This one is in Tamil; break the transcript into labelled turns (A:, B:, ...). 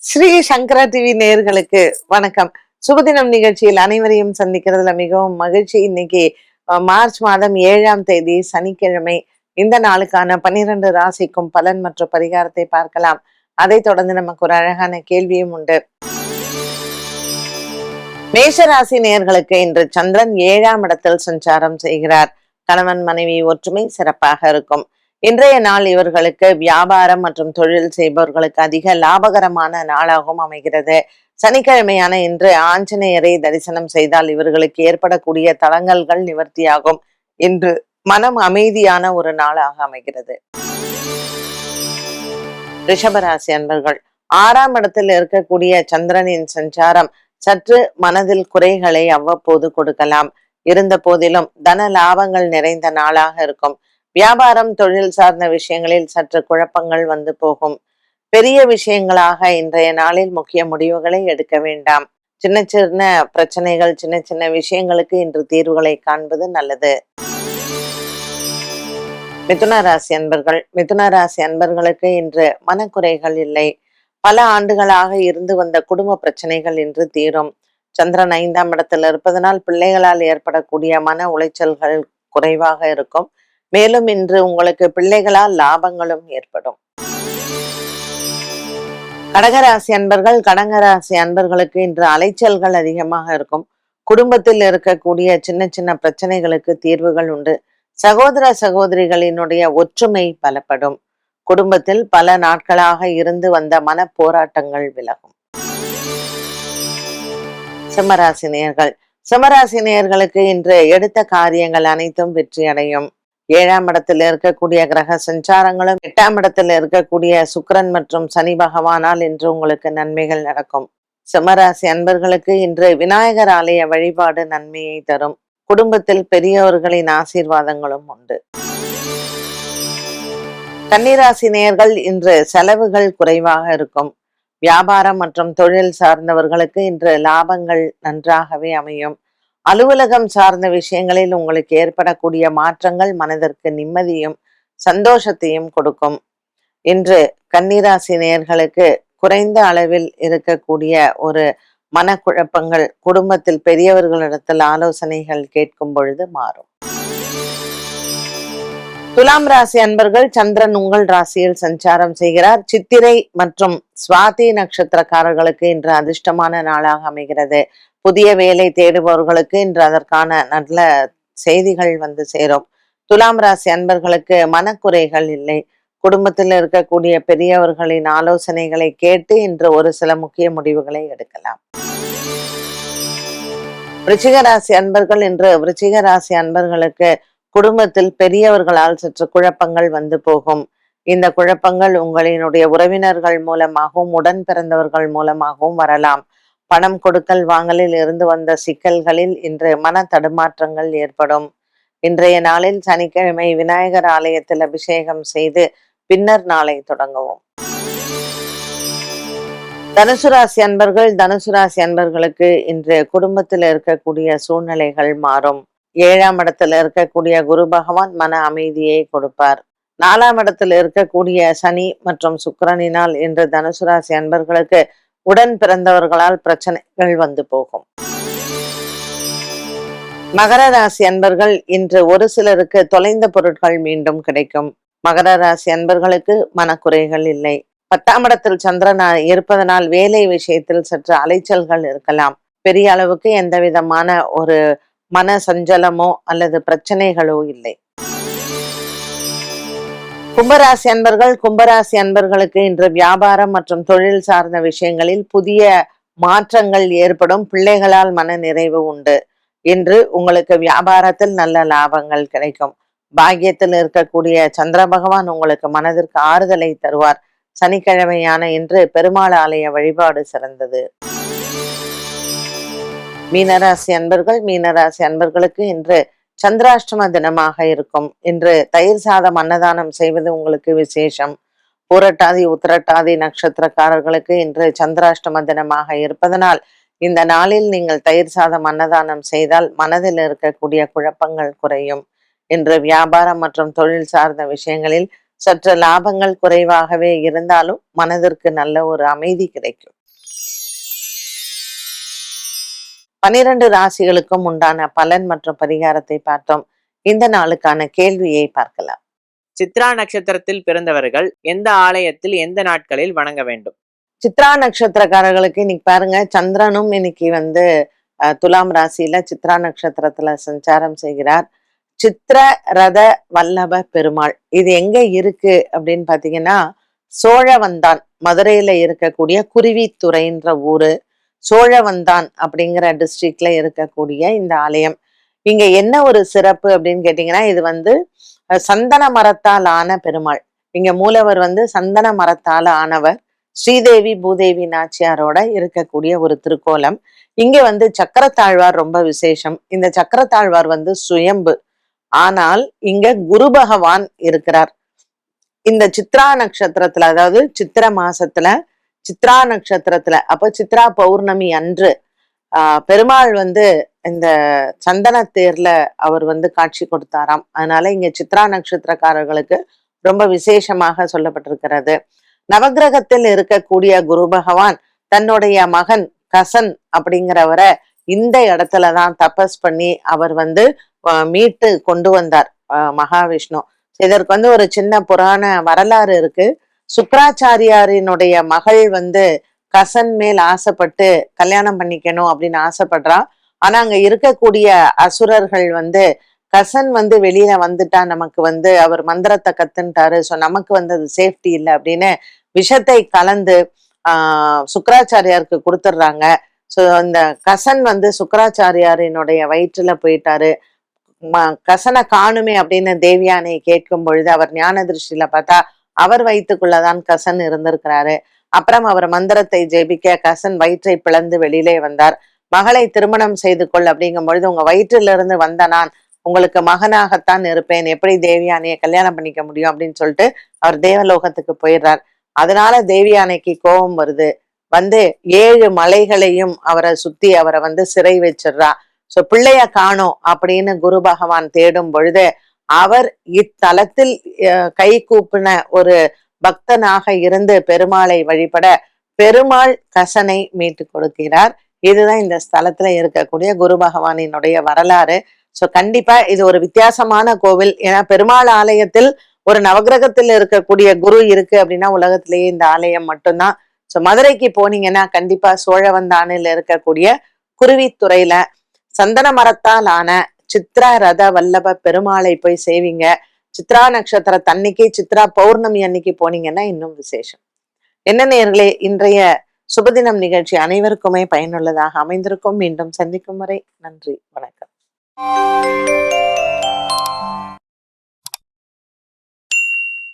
A: ஸ்ரீ சங்கரா டிவி நேயர்களுக்கு வணக்கம். சுபதினம் நிகழ்ச்சியில் அனைவரையும் சந்திக்கிறதுல மிகவும் மகிழ்ச்சி. இன்னைக்கு மார்ச் மாதம் 7ஆம் தேதி சனிக்கிழமை. இந்த நாளுக்கான 12 ராசிக்கும் பலன் மற்றும் பரிகாரத்தை பார்க்கலாம். அதை தொடர்ந்து நமக்கு ஒரு அழகான கேள்வியும் உண்டு. மேஷராசி நேயர்களுக்கு இன்று சந்திரன் 7ஆம் இடத்தில் சஞ்சாரம் செய்கிறார். கணவன் மனைவி ஒற்றுமை சிறப்பாக இருக்கும். இன்றைய நாள் இவர்களுக்கு வியாபாரம் மற்றும் தொழில் செய்பவர்களுக்கு அதிக லாபகரமான நாளாகவும் அமைகிறது. சனிக்கிழமையான இன்று ஆஞ்சநேயரை தரிசனம் செய்தால் இவர்களுக்கு ஏற்படக்கூடிய தடங்கல்கள் நிவர்த்தியாகும். இன்று மனம் அமைதியான ஒரு நாளாக அமைகிறது. ரிஷபராசி அன்பர்கள், 6ஆம் இடத்தில் இருக்கக்கூடிய சந்திரனின் சஞ்சாரம் சற்று மனதில் குறைகளை அவ்வப்போது கொடுக்கலாம். இருந்த போதிலும் தன லாபங்கள் நிறைந்த நாளாக இருக்கும். வியாபாரம் தொழில் சார்ந்த விஷயங்களில் சற்று குழப்பங்கள் வந்து போகும். பெரிய விஷயங்களாக இன்றைய நாளில் முக்கிய முடிவுகளை எடுக்க வேண்டாம். சின்ன சின்ன பிரச்சனைகள், சின்ன சின்ன விஷயங்களுக்கு இன்று தீர்வுகளை காண்பது நல்லது. மிதுன ராசி அன்பர்கள், மிதுன ராசி அன்பர்களுக்கு இன்று மனக்குறைகள் இல்லை. பல ஆண்டுகளாக இருந்து வந்த குடும்ப பிரச்சனைகள் இன்று தீரும். சந்திரன் 5ஆம் இடத்தில் இருப்பதனால் பிள்ளைகளால் ஏற்படக்கூடிய மன உளைச்சல்கள் குறைவாக இருக்கும். மேலும் இன்று உங்களுக்கு பிள்ளைகளால் லாபங்களும் ஏற்படும். கடகராசி அன்பர்கள், கடகராசி அன்பர்களுக்கு இன்று அலைச்சல்கள் அதிகமாக இருக்கும். குடும்பத்தில் இருக்கக்கூடிய சின்ன சின்ன பிரச்சனைகளுக்கு தீர்வுகள் உண்டு. சகோதர சகோதரிகளினுடைய ஒற்றுமை பலப்படும். குடும்பத்தில் பல நாட்களாக இருந்து வந்த மன போராட்டங்கள் விலகும். சிம்மராசி நேயர்கள், சிம்மராசி நேயர்களுக்கு இன்று எடுத்த காரியங்கள் அனைத்தும் வெற்றி அடையும். 7ஆம் இடத்தில் இருக்கக்கூடிய கிரக சஞ்சாரங்களும் 8ஆம் இடத்தில் இருக்கக்கூடிய சுக்கிரன் மற்றும் சனி பகவானால் இன்று உங்களுக்கு நன்மைகள் நடக்கும். சிம்மராசி அன்பர்களுக்கு இன்று விநாயகர் ஆலய வழிபாடு நன்மையை தரும். குடும்பத்தில் பெரியவர்களின் ஆசீர்வாதங்களும் உண்டு. கன்னிராசி நேயர்கள், இன்று செலவுகள் குறைவாக இருக்கும். வியாபாரம் மற்றும் தொழில் சார்ந்தவர்களுக்கு இன்று லாபங்கள் நன்றாகவே அமையும். அலுவலகம் சார்ந்த விஷயங்களில் உங்களுக்கு ஏற்படக்கூடிய மாற்றங்கள் மனதிற்கு நிம்மதியும் சந்தோஷத்தையும் கொடுக்கும். இன்று கன்னிராசி நேயர்களுக்கு குறைந்த அளவில் இருக்கக்கூடிய ஒரு மனக்குழப்பங்கள் குடும்பத்தில் பெரியவர்களிடத்தில் ஆலோசனைகள் கேட்கும் பொழுது மாறும். துலாம் ராசி அன்பர்கள், சந்திரன் உங்கள் ராசியில் சஞ்சாரம் செய்கிறார். சித்திரை மற்றும் சுவாதி நட்சத்திரக்காரர்களுக்கு இன்று அதிர்ஷ்டமான நாளாக அமைகிறது. புதிய வேலை தேடுபவர்களுக்கு இன்று அதற்கான நல்ல செய்திகள் வந்து சேரும். துலாம் ராசி அன்பர்களுக்கு மனக்குறைகள் இல்லை. குடும்பத்தில் இருக்கக்கூடிய பெரியவர்களின் ஆலோசனைகளை கேட்டு இன்று ஒரு சில முக்கிய முடிவுகளை எடுக்கலாம். விருச்சிக ராசி அன்பர்கள், இன்று விருச்சிக ராசி அன்பர்களுக்கு குடும்பத்தில் பெரியவர்களால் சற்று குழப்பங்கள் வந்து போகும். இந்த குழப்பங்கள் உங்களினுடைய உறவினர்கள் மூலமாகவும் உடன் பிறந்தவர்கள் மூலமாகவும் வரலாம். பணம் கொடுக்கல் வாங்கலில் இருந்து வந்த சிக்கல்களில் இன்று மன தடுமாற்றங்கள் ஏற்படும். இன்றைய நாளில் சனிக்கிழமை விநாயகர் ஆலயத்தில் அபிஷேகம் செய்து பின்னர் நாளை தொடங்கவும். தனுசு ராசி அன்பர்கள், தனுசு ராசி அன்பர்களுக்கு இன்று குடும்பத்தில் இருக்கக்கூடிய சூழ்நிலைகள் மாறும். 7ஆம் இடத்தில் இருக்கக்கூடிய குரு பகவான் மன அமைதியை கொடுப்பார். 4ஆம் இடத்தில் இருக்கக்கூடிய சனி மற்றும் சுக்கிரனினால் இன்று தனுசு ராசி அன்பர்களுக்கு உடன் பிறந்தவர்களால் பிரச்சனைகள் வந்து போகும். மகர ராசி அன்பர்கள், இன்று ஒரு சிலருக்கு தொலைந்த பொருட்கள் மீண்டும் கிடைக்கும். மகர ராசி அன்பர்களுக்கு மனக்குறைகள் இல்லை. 10ஆம் இடத்தில் சந்திரன் இருப்பதனால் வேலை விஷயத்தில் சற்று அலைச்சல்கள் இருக்கலாம். பெரிய அளவுக்கு எந்த விதமான ஒரு மன சஞ்சலமோ அல்லது பிரச்சனைகளோ இல்லை. கும்பராசி அன்பர்கள், கும்பராசி அன்பர்களுக்கு இன்று வியாபாரம் மற்றும் தொழில் சார்ந்த விஷயங்களில் புதிய மாற்றங்கள் ஏற்படும். பிள்ளைகளால் மன நிறைவு உண்டு. இன்று உங்களுக்கு வியாபாரத்தில் நல்ல லாபங்கள் கிடைக்கும். பாக்கியத்தில் இருக்கக்கூடிய சந்திர பகவான் உங்களுக்கு மனதிற்கு ஆறுதலை தருவார். சனிக்கிழமையான இன்று பெருமாள் ஆலய வழிபாடு சிறந்தது. மீனராசி அன்பர்கள், மீனராசி அன்பர்களுக்கு இன்று சந்திராஷ்டம தினமாக இருக்கும். இன்று தயிர் சாதம் அன்னதானம் செய்வது உங்களுக்கு விசேஷம். பூரட்டாதி உத்திரட்டாதி நட்சத்திரக்காரர்களுக்கு இன்று சந்திராஷ்டம தினமாக இருப்பதனால் இந்த நாளில் நீங்கள் தயிர் சாதம் அன்னதானம் செய்தால் மனதில் இருக்கக்கூடிய குழப்பங்கள் குறையும். இன்று வியாபாரம் மற்றும் தொழில் சார்ந்த விஷயங்களில் சற்று லாபங்கள் குறைவாகவே இருந்தாலும் மனதிற்கு நல்ல ஒரு அமைதி கிடைக்கும். 12 ராசிகளுக்கும் உண்டான பலன் மற்றும் பரிகாரத்தை பார்த்தோம். இந்த நாளுக்கான கேள்வியை பார்க்கலாம்.
B: சித்ரா நட்சத்திரத்தில் பிறந்தவர்கள் எந்த ஆலயத்தில் எந்த நாட்களில் வணங்க வேண்டும்?
A: சித்ரா நட்சத்திரக்காரர்களுக்கு இன்னைக்கு பாருங்க, சந்திரனும் இன்னைக்கு வந்து துலாம் ராசியில சித்ரா நட்சத்திரத்துல சஞ்சாரம் செய்கிறார். சித்திர ரத வல்லப பெருமாள் இது எங்க இருக்கு அப்படின்னு பாத்தீங்கன்னா, சோழவந்தான் மதுரையில இருக்கக்கூடிய குருவித்துறைன்ற ஊரு, சோழவந்தான் அப்படிங்கிற டிஸ்ட்ரிக்ட்ல இருக்கக்கூடிய இந்த ஆலயம். இங்க என்ன ஒரு சிறப்பு அப்படின்னு கேட்டீங்கன்னா, இது வந்து சந்தன மரத்தால் ஆன பெருமாள். இங்க மூலவர் வந்து சந்தன மரத்தால் ஆனவர். ஸ்ரீதேவி பூதேவி நாச்சியாரோட இருக்கக்கூடிய ஒரு திருக்கோலம். இங்க வந்து சக்கரத்தாழ்வார் ரொம்ப விசேஷம். இந்த சக்கரத்தாழ்வார் வந்து சுயம்பு. ஆனால் இங்க குரு பகவான் இருக்கிறார். இந்த சித்ரா நட்சத்திரத்துல, அதாவது சித்திர மாசத்துல, சித்ரா நட்சத்திரத்துல, அப்ப சித்ரா பௌர்ணமி அன்று பெருமாள் வந்து இந்த சந்தன தேர்ல அவர் வந்து காட்சி கொடுத்தாராம். அதனால இங்க சித்ரா நட்சத்திரக்காரர்களுக்கு ரொம்ப விசேஷமாக சொல்லப்பட்டிருக்கிறது. நவகிரகத்தில் இருக்கக்கூடிய குரு பகவான் தன்னுடைய மகன் கசன் அப்படிங்கிறவரை இந்த இடத்துலதான் தபஸ் பண்ணி அவர் வந்து மீட்டு கொண்டு வந்தார் மகாவிஷ்ணு. இதற்கு வந்து ஒரு சின்ன புராண வரலாறு இருக்கு. சுக்கராச்சாரியாரினுடைய மகள் வந்து கசன் மேல் ஆசைப்பட்டு கல்யாணம் பண்ணிக்கணும் அப்படின்னு ஆசைப்படுறா. ஆனா அங்க இருக்கக்கூடிய அசுரர்கள் வந்து கசன் வந்து வெளியில வந்துட்டா நமக்கு வந்து அவர் மந்திரத்தை கத்துன்ட்டாரு, சோ நமக்கு வந்து அது சேஃப்டி இல்லை அப்படின்னு விஷத்தை கலந்து சுக்கராச்சாரியாருக்கு கொடுத்துடுறாங்க. சோ இந்த கசன் வந்து சுக்கராச்சாரியாரினுடைய வயிற்றுல போயிட்டாரு. கசனை காணுமே அப்படின்னு தேவியானை கேட்கும் பொழுது அவர் ஞான திருஷ்டியில பார்த்தா அவர் வயிற்றுக்குள்ளதான் கசன் இருந்திருக்கிறாரு. அப்புறம் அவர் மந்திரத்தை ஜெபிக்க கசன் வயிற்றை பிளந்து வெளியிலே வந்தார். மகளை திருமணம் செய்து கொள் அப்படிங்கும் பொழுது, உங்க வயிற்றிலிருந்து வந்த நான் உங்களுக்கு மகனாகத்தான் இருப்பேன், எப்படி தேவியானையை கல்யாணம் பண்ணிக்க முடியும் அப்படின்னு சொல்லிட்டு அவர் தேவலோகத்துக்கு போயிடுறார். அதனால தேவியானைக்கு கோபம் வருது. வந்து 7 மலைகளையும் அவரை சுத்தி அவரை வந்து சிறை வச்சிடுறா. சோ பிள்ளைய காணோம் அப்படின்னு குரு பகவான் தேடும் பொழுது அவர் இத்தலத்தில் கை கூப்பின ஒரு பக்தனாக இருந்து பெருமாளை வழிபட பெருமாள் கசனை மீட்டு கொடுக்கிறார். இதுதான் இந்த ஸ்தலத்துல இருக்கக்கூடிய குரு பகவானினுடைய வரலாறு. சோ கண்டிப்பா இது ஒரு வித்தியாசமான கோவில். ஏன்னா பெருமாள் ஆலயத்தில் ஒரு நவகிரகத்தில் இருக்கக்கூடிய குரு இருக்கு அப்படின்னா உலகத்திலேயே இந்த ஆலயம் மட்டும்தான். சோ மதுரைக்கு போனீங்கன்னா கண்டிப்பா சோழவந்தானில் இருக்கக்கூடிய குருவித்துறையில சந்தன மரத்தால் ஆன சித்ரா ரத வல்லப பெருமாளை போய் சேவிங்க. சித்ரா நட்சத்திர தன்னைக்கு, சித்ரா பௌர்ணமி அன்னைக்கு போனீங்கன்னா இன்னும் விசேஷம். என்ன நேயர்களே, இன்றைய சுபதினம் நிகழ்ச்சி அனைவருக்குமே பயனுள்ளதாக அமைந்திருக்கும். மீண்டும் சந்திக்கும் வரை நன்றி, வணக்கம்.